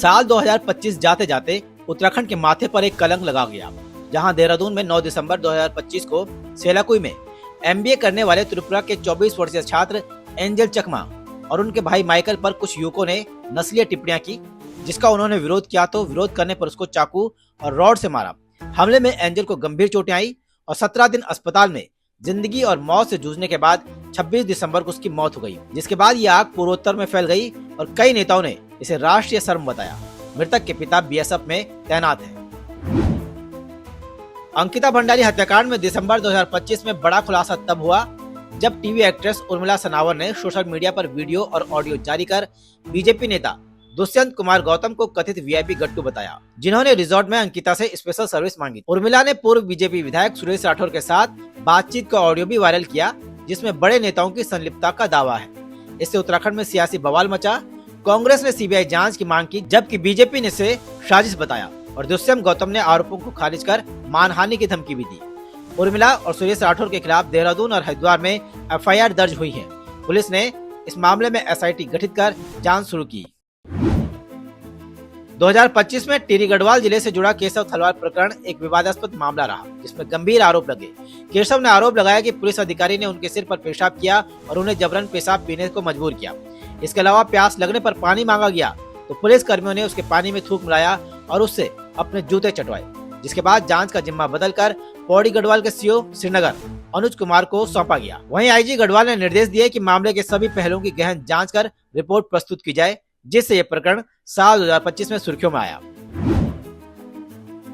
साल 2025 जाते जाते उत्तराखंड के माथे पर एक कलंक लगा गया, जहां देहरादून में 9 दिसंबर 2025 को सेलाकुई में MBA करने वाले त्रिपुरा के 24 वर्षीय छात्र एंजल चकमा और उनके भाई माइकल पर कुछ युवकों ने नस्लीय टिप्पणियां की, जिसका उन्होंने विरोध किया तो विरोध करने पर उसको चाकू और रॉड से मारा। हमले में एंजल को गंभीर चोटें आई और 17 दिन अस्पताल में जिंदगी और मौत से जूझने के बाद 26 दिसंबर को उसकी मौत हो गई, जिसके बाद ये आग पूर्वोत्तर में फैल गई और कई नेताओं ने इसे राष्ट्रीय शर्म बताया। मृतक के पिता BSF में तैनात हैं। अंकिता भंडारी हत्याकांड में दिसंबर 2025 में बड़ा खुलासा तब हुआ जब टीवी एक्ट्रेस उर्मिला सनावर ने सोशल मीडिया पर वीडियो और ऑडियो जारी कर बीजेपी नेता दुष्यंत कुमार गौतम को कथित VIP गट्टू बताया, जिन्होंने रिजॉर्ट में अंकिता से स्पेशल सर्विस मांगी। उर्मिला ने पूर्व बीजेपी विधायक सुरेश राठौर के साथ बातचीत का ऑडियो भी वायरल किया, जिसमें बड़े नेताओं की संलिप्तता का दावा है। इससे उत्तराखंड में सियासी बवाल मचा। कांग्रेस ने CBI जांच की मांग की, जबकि बीजेपी ने इसे साजिश बताया और दुष्यंत गौतम ने आरोपों को खारिज कर मानहानि की धमकी भी दी। उर्मिला और सुरेश राठौर के खिलाफ देहरादून और हरिद्वार में FIR दर्ज हुई है। पुलिस ने इस मामले में SIT गठित कर जांच शुरू की। 2025 में टिहरी गढ़वाल जिले से जुड़ा केशव थलवार प्रकरण एक विवादास्पद मामला रहा, जिसमें गंभीर आरोप लगे। केशव ने आरोप लगाया कि पुलिस अधिकारी ने उनके सिर पर पेशाब किया और उन्हें जबरन पेशाब पीने को मजबूर किया। इसके अलावा प्यास लगने पर पानी मांगा गया तो पुलिस कर्मियों ने उसके पानी में थूक मिलाया और उससे अपने जूते चटवाए, जिसके बाद जांच का जिम्मा बदलकर पौड़ी गढ़वाल के CO श्रीनगर अनुज कुमार को सौंपा गया। वहीं IG गढ़वाल ने निर्देश दिए कि मामले के सभी पहलुओं की गहन जांच कर रिपोर्ट प्रस्तुत की जाए, जिससे यह प्रकरण साल 2025 में सुर्खियों में आया।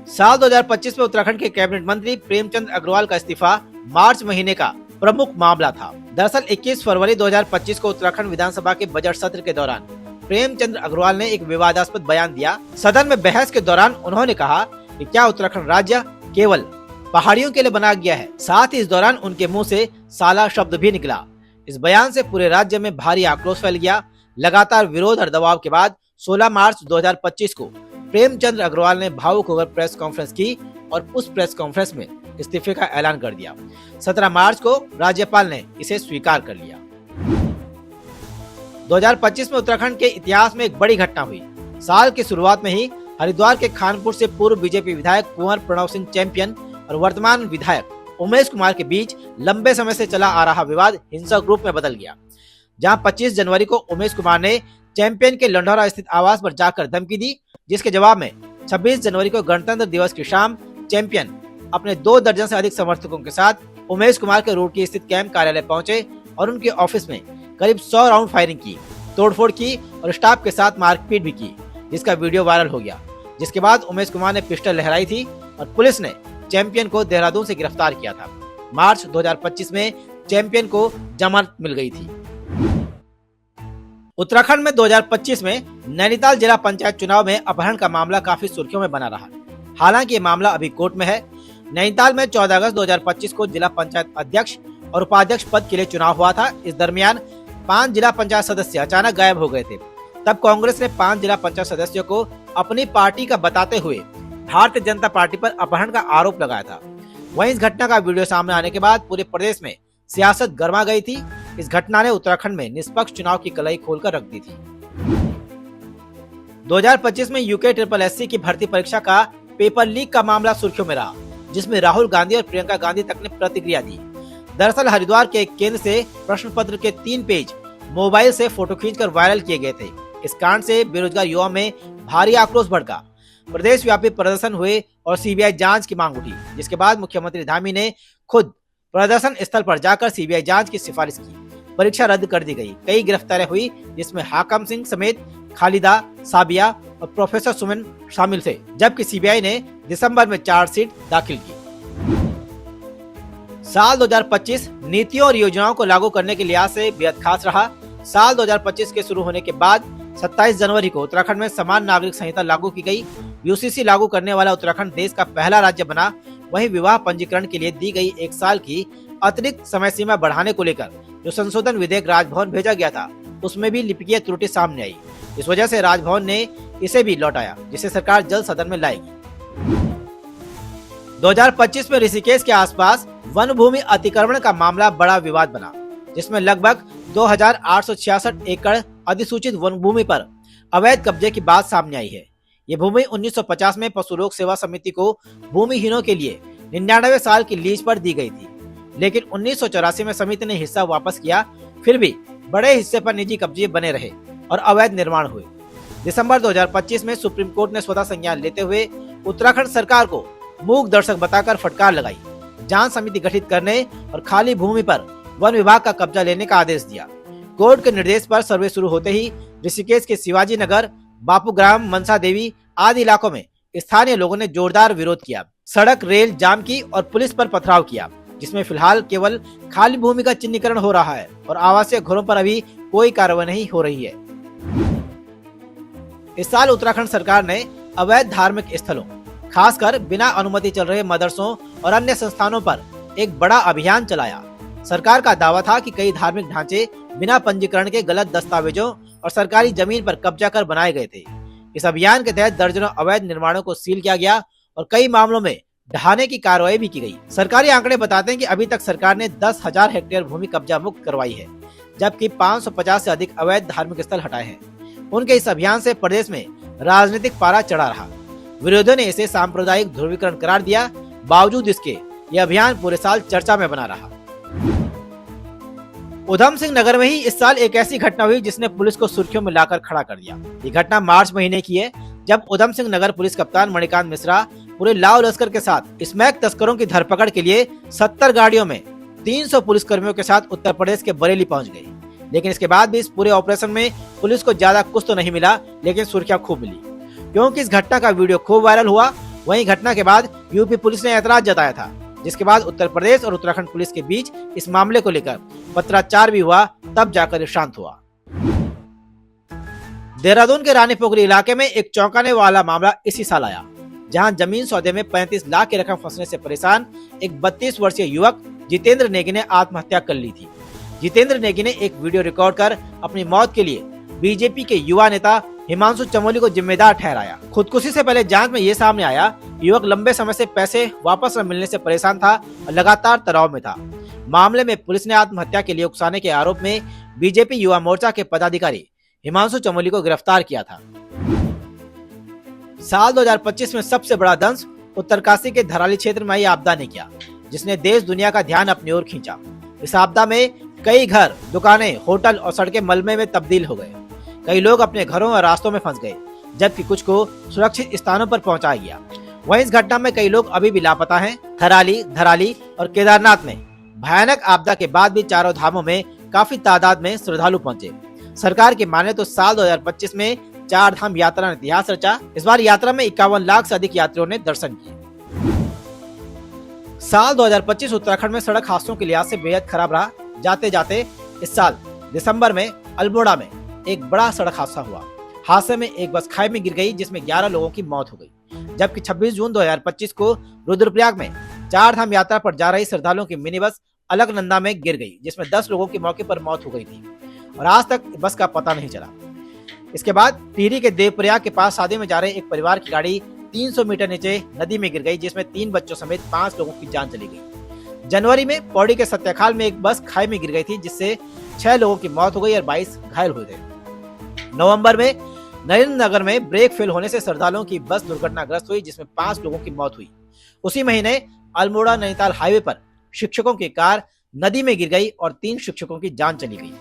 साल 2025 में उत्तराखंड के कैबिनेट मंत्री प्रेमचंद अग्रवाल का इस्तीफा मार्च महीने का प्रमुख मामला था। दरअसल 21 फरवरी 2025 को उत्तराखंड विधानसभा के बजट सत्र के दौरान प्रेमचंद्र अग्रवाल ने एक विवादास्पद बयान दिया। सदन में बहस के दौरान उन्होंने कहा कि क्या उत्तराखंड राज्य केवल पहाड़ियों के लिए बना गया है। साथ ही इस दौरान उनके मुंह से साला शब्द भी निकला। इस बयान से पूरे राज्य में भारी आक्रोश फैल गया। लगातार विरोध और दबाव के बाद 16 मार्च 2025 को प्रेमचंद्र अग्रवाल ने भावुक होकर प्रेस कॉन्फ्रेंस की और उस प्रेस कॉन्फ्रेंस में इस्तीफे का ऐलान कर दिया। 17 मार्च को राज्यपाल ने इसे स्वीकार कर लिया। 2025 में उत्तराखंड के इतिहास में एक बड़ी घटना हुई। साल की शुरुआत में ही हरिद्वार के खानपुर से पूर्व बीजेपी विधायक कुंवर प्रणव सिंह चैंपियन और वर्तमान विधायक उमेश कुमार के बीच लंबे समय से चला आ रहा विवाद हिंसक रूप में बदल गया, जहां 25 जनवरी को उमेश कुमार ने चैंपियन के लंढौरा स्थित आवास पर जाकर धमकी दी, जिसके जवाब में 26 जनवरी को गणतंत्र दिवस की शाम चैंपियन अपने 2 दर्जन से अधिक समर्थकों के साथ उमेश कुमार के रुड़की स्थित कैंप कार्यालय पहुंचे और उनके ऑफिस में करीब 100 राउंड फायरिंग की, तोड़फोड़ की और स्टाफ के साथ मारपीट भी की, जिसका वीडियो वायरल हो गया। जिसके बाद उमेश कुमार ने पिस्टल लहराई थी और पुलिस ने चैंपियन को देहरादून से गिरफ्तार किया था। मार्च 2025 में चैंपियन को जमानत मिल गई थी। उत्तराखंड में 2025 में नैनीताल जिला पंचायत चुनाव में अपहरण का मामला काफी सुर्खियों में बना रहा। हालांकि ये मामला अभी कोर्ट में है। नैनीताल में 14 अगस्त 2025 को जिला पंचायत अध्यक्ष और उपाध्यक्ष पद के लिए चुनाव हुआ था। इस दरमियान 5 जिला पंचायत सदस्य अचानक गायब हो गए थे। तब कांग्रेस ने 5 जिला पंचायत सदस्यों को अपनी पार्टी का बताते हुए भारतीय जनता पार्टी पर अपहरण का आरोप लगाया था। वहीं इस घटना का वीडियो सामने आने के बाद पूरे प्रदेश में सियासत गर्मा गई थी। इस घटना ने उत्तराखंड में निष्पक्ष चुनाव की कलई खोलकर रख दी थी। 2025 में UK SSC की भर्ती परीक्षा का पेपर लीक का मामला सुर्खियों में रहा, जिसमें राहुल गांधी और प्रियंका गांधी तक ने प्रतिक्रिया दी। दरअसल हरिद्वार के एक केंद्र से प्रश्न पत्र के 3 पेज मोबाइल से फोटो खींचकर वायरल किए गए थे। इस कांड से बेरोजगार युवाओं में भारी आक्रोश भड़का। प्रदेश व्यापी प्रदर्शन हुए और CBI जांच की मांग उठी, जिसके बाद मुख्यमंत्री धामी ने खुद प्रदर्शन स्थल पर जाकर CBI जांच की सिफारिश की। परीक्षा रद्द कर दी गई। कई गिरफ्तारियां हुई, जिसमें हाकम सिंह समेत खालिदा, साबिया और प्रोफेसर सुमन शामिल थे, जबकि CBI ने दिसंबर में चार्जशीट दाखिल की। साल 2025 नीतियों और योजनाओं को लागू करने के लिहाज से बेहद खास रहा। साल 2025 के शुरू होने के बाद 27 जनवरी को उत्तराखंड में समान नागरिक संहिता लागू की गई। UCC लागू करने वाला उत्तराखंड देश का पहला राज्य बना। वहीं विवाह पंजीकरण के लिए दी गई 1 साल की अतिरिक्त समय सीमा बढ़ाने को लेकर जो संशोधन विधेयक राजभवन भेजा गया था, उसमें भी लिपिकीय त्रुटि सामने आई। इस वजह से राजभवन ने इसे भी लौटाया, जिसे सरकार जल्द सदन में लाएगी। 2025 में ऋषिकेश के आसपास वन भूमि अतिक्रमण का मामला बड़ा विवाद बना, जिसमें लगभग 2866 एकड़ अधिसूचित वन भूमि पर अवैध कब्जे की बात सामने आई है। ये भूमि 1950 में पशु लोक सेवा समिति को भूमिहीनों के लिए 99 साल की लीज पर दी गई थी, लेकिन 1984 में समिति ने हिस्सा वापस किया। फिर भी बड़े हिस्से पर निजी कब्जे बने रहे और अवैध निर्माण हुए। दिसंबर 2025 में सुप्रीम कोर्ट ने स्वतः संज्ञान लेते हुए उत्तराखंड सरकार को मूक दर्शक बताकर फटकार लगाई, जांच समिति गठित करने और खाली भूमि पर वन विभाग का कब्जा लेने का आदेश दिया। कोर्ट के निर्देश पर सर्वे शुरू होते ही ऋषिकेश के शिवाजी नगर, बापूग्राम, मनसा देवी आदि इलाकों में स्थानीय लोगों ने जोरदार विरोध किया, सड़क रेल जाम की और पुलिस पर पथराव किया, जिसमें फिलहाल केवल खाली भूमि का चिन्हीकरण हो रहा है और आवासीय घरों पर अभी कोई कार्रवाई नहीं हो रही है। इस साल उत्तराखंड सरकार ने अवैध धार्मिक स्थलों, खासकर बिना अनुमति चल रहे मदरसों और अन्य संस्थानों पर एक बड़ा अभियान चलाया। सरकार का दावा था कि कई धार्मिक ढांचे बिना पंजीकरण के गलत दस्तावेजों और सरकारी जमीन पर कब्जा कर बनाए गए थे। इस अभियान के तहत दर्जनों अवैध निर्माणों को सील किया गया और कई मामलों में ढहाने की कार्रवाई भी की गई। सरकारी आंकड़े बताते हैं कि अभी तक सरकार ने 10,000 हेक्टेयर भूमि कब्जा मुक्त करवाई है, जबकि 550 से अधिक अवैध धार्मिक स्थल हटाए हैं। उनके इस अभियान से प्रदेश में राजनीतिक पारा चढ़ा रहा। विरोधियों ने इसे सांप्रदायिक ध्रुवीकरण करार दिया। बावजूद इसके यह अभियान पूरे साल चर्चा में बना रहा। उधम सिंह नगर में ही इस साल एक ऐसी घटना हुई जिसने पुलिस को सुर्खियों में लाकर खड़ा कर दिया। ये घटना मार्च महीने की है, जब उधम सिंह नगर पुलिस कप्तान मणिकांत मिश्रा पूरे लाव लश्कर के साथ स्मैक तस्करों की धरपकड़ के लिए 70 गाड़ियों में 300 पुलिस कर्मियों के साथ उत्तर प्रदेश के बरेली पहुंच गए। लेकिन इसके बाद भी इस पूरे ऑपरेशन में पुलिस को ज्यादा कुछ तो नहीं मिला, लेकिन सुर्खियां खूब मिली, क्योंकि इस घटना का वीडियो खूब वायरल हुआ। वहीं घटना के बाद यूपी पुलिस ने ऐतराज जताया था, जिसके बाद उत्तर प्रदेश और उत्तराखंड पुलिस के बीच इस मामले को लेकर पत्राचार भी हुआ, तब जाकर शांत हुआ। देहरादून के रानी पोखरी इलाके में एक चौंकाने वाला मामला इसी साल आया, जहां जमीन सौदे में 35 लाख की रकम फंसने से परेशान एक 32 वर्षीय युवक जितेंद्र नेगी ने आत्महत्या कर ली थी। जितेंद्र नेगी ने एक वीडियो रिकॉर्ड कर अपनी मौत के लिए बीजेपी के युवा नेता हिमांशु चमोली को जिम्मेदार ठहराया। खुदकुशी से पहले जांच में ये सामने आया, युवक लंबे समय से पैसे वापस न मिलने से परेशान था और लगातार तनाव में था। मामले में पुलिस ने आत्महत्या के लिए उकसाने के आरोप में बीजेपी युवा मोर्चा के पदाधिकारी हिमांशु चमोली को गिरफ्तार किया था। साल 2025 में सबसे बड़ा दंश उत्तरकाशी के धराली क्षेत्र में आई आपदा ने किया, जिसने देश दुनिया का ध्यान अपनी ओर खींचा। इस आपदा में कई घर, दुकानें, होटल और सड़कें मलबे में तब्दील हो गए। कई लोग अपने घरों और रास्तों में फंस गए, जबकि कुछ को सुरक्षित स्थानों पर पहुंचाया गया। वहीं इस घटना में कई लोग अभी भी लापता हैं। थराली, धराली और केदारनाथ में भयानक आपदा के बाद भी चारों धामों में काफी तादाद में श्रद्धालु पहुंचे। सरकार की माने तो साल 2025 में 4 धाम यात्रा ने इतिहास रचा। इस बार यात्रा में 51 लाख से अधिक यात्रियों ने दर्शन किए। साल 2025 उत्तराखंड में सड़क हादसों के लिहाज से बेहद खराब रहा। जाते जाते इस साल दिसंबर में अल्मोड़ा में एक बड़ा सड़क हादसा हुआ। हादसे में एक बस खाई में गिर गई, जिसमें 11 लोगों की मौत हो गई। जबकि 26 जून 2025 को रुद्रप्रयाग में 4 धाम यात्रा पर जा रही श्रद्धालुओं की मिनी बस अलकनंदा में गिर गई, जिसमें 10 लोगों की मौके पर मौत हो गई थी और आज तक बस का पता नहीं चला। इसके बाद टिहरी के देवप्रयाग के पास शादी में जा रहे एक परिवार की गाड़ी 300 मीटर नीचे नदी में गिर गई, जिसमें 3 बच्चों समेत 5 लोगों की जान चली गई। जनवरी में पौड़ी के सत्याखाल में एक बस खाई में गिर गई थी, जिससे 6 लोगों की मौत हो गई और 22 घायल हो गए। नवंबर में नरेंद्र नगर में ब्रेक फेल होने से श्रद्धालुओं की बस दुर्घटनाग्रस्त हुई, जिसमें 5 लोगों की मौत हुई। उसी महीने अल्मोड़ा नैनीताल हाईवे पर शिक्षकों की कार नदी में गिर गई और 3 शिक्षकों की जान चली गई।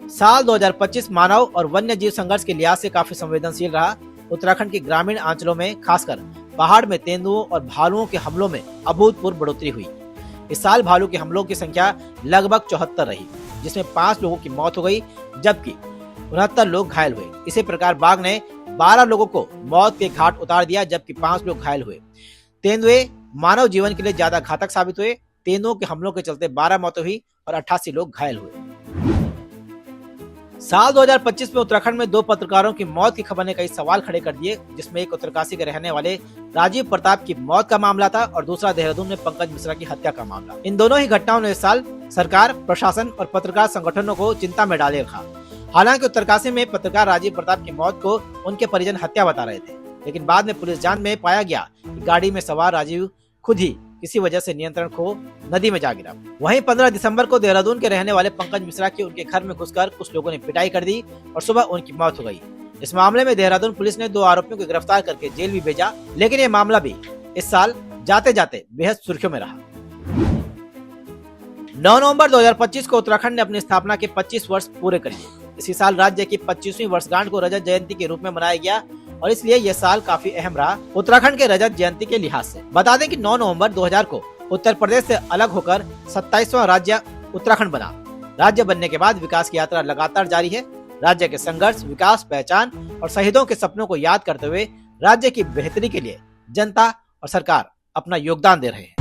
साल 2025 मानव और वन्य जीव संघर्ष के लिहाज से काफी संवेदनशील रहा। उत्तराखंड के ग्रामीण अंचलों में खासकर पहाड़ में तेंदुओं और भालुओं के हमलों में अभूतपूर्व बढ़ोतरी हुई। इस साल भालू के हमलों की संख्या लगभग 74 रही, जिसमें 5 लोगों की मौत हो गई, जबकि 69 लोग घायल हुए। इसी प्रकार बाघ ने 12 लोगों को मौत के घाट उतार दिया, जबकि 5 लोग घायल हुए। तेंदुए मानव जीवन के लिए ज्यादा घातक साबित हुए। तेंदुओं के हमलों के चलते 12 मौतें हुई और 88 लोग घायल हुए। साल 2025 में उत्तराखंड में 2 पत्रकारों की मौत की खबर ने कई सवाल खड़े कर दिए, जिसमें एक उत्तरकाशी के रहने वाले राजीव प्रताप की मौत का मामला था और दूसरा देहरादून में पंकज मिश्रा की हत्या का मामला। इन दोनों ही घटनाओं ने इस साल सरकार, प्रशासन और पत्रकार संगठनों को चिंता में डाले रखा। हालांकि उत्तरकाशी में पत्रकार राजीव प्रताप की मौत को उनके परिजन हत्या बता रहे थे, लेकिन बाद में पुलिस जांच में पाया गया कि गाड़ी में सवार राजीव खुद ही किसी वजह से नियंत्रण खो नदी में जा गिरा। वहीं 15 दिसंबर को देहरादून के रहने वाले पंकज मिश्रा की उनके घर में घुसकर कुछ लोगों ने पिटाई कर दी और सुबह उनकी मौत हो गई। इस मामले में देहरादून पुलिस ने 2 आरोपियों को गिरफ्तार करके जेल भी भेजा, लेकिन ये मामला भी इस साल जाते जाते बेहद सुर्खियों में रहा। 9 नवंबर 2025 को उत्तराखंड ने अपनी स्थापना के 25 वर्ष पूरे कर लिए। इसी साल राज्य की 25वीं वर्षगांठ को रजत जयंती के रूप में मनाया गया और इसलिए यह साल काफी अहम रहा उत्तराखंड के रजत जयंती के लिहाज से। बता दें कि 9 नवंबर 2000 को उत्तर प्रदेश से अलग होकर 27वां राज्य उत्तराखंड बना। राज्य बनने के बाद विकास की यात्रा लगातार जारी है। राज्य के संघर्ष, विकास, पहचान और शहीदों के सपनों को याद करते हुए राज्य की बेहतरी के लिए जनता और सरकार अपना योगदान दे रहे हैं।